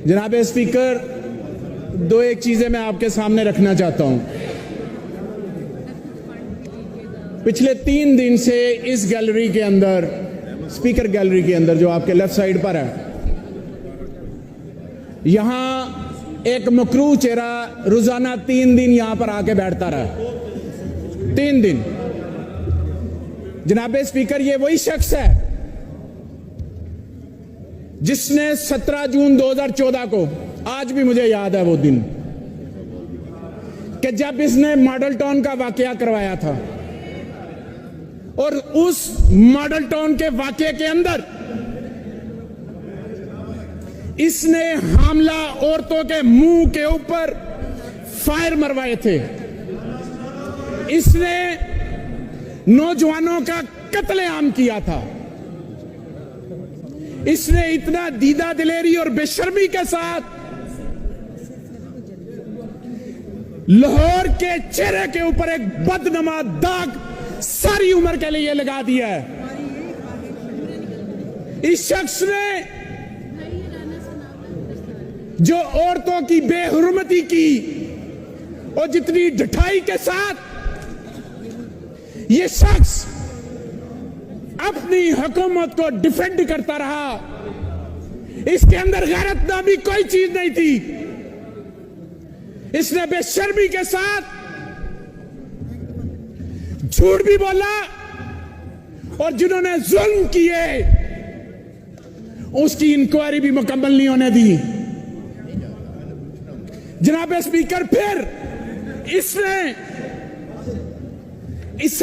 जनाब स्पीकर, दो एक चीजें मैं आपके सामने रखना चाहता हूं। पिछले 3 दिन से इस गैलरी के अंदर, स्पीकर गैलरी के अंदर जो आपके लेफ्ट साइड पर है, यहां एक मकरू चेहरा रोजाना 3 दिन यहां पर आके बैठता रहा। 3 दिन। जनाब स्पीकर, ये वही शख्स है जिसने 17 जून 2014 को, आज भी मुझे याद है वो दिन, कि जब इसने मॉडल टाउन का वाकया करवाया था और उस मॉडल टाउन के वाकये के अंदर इसने हामला औरतों के मुंह के ऊपर फायर मरवाए थे। इसने नौजवानों का कत्लेआम किया था। इसने इतना दीदा दिलेरी और बेशर्मी के साथ लाहौर के चेहरे के ऊपर एक बदनमा दाग सारी उम्र के लिए लगा दिया है। इस शख्स ने जो औरतों की बेहुरमती की और जितनी ढठाई के साथ ये शख्स अपनी हुकूमत को डिफेंड करता रहा, इसके अंदर गैरत नामी कोई चीज नहीं थी। इसने बेशर्मी के साथ झूठ भी बोला और जिन्होंने जुल्म किए उसकी इंक्वायरी भी मुकम्मल नहीं होने दी। जनाब स्पीकर, फिर इसने इस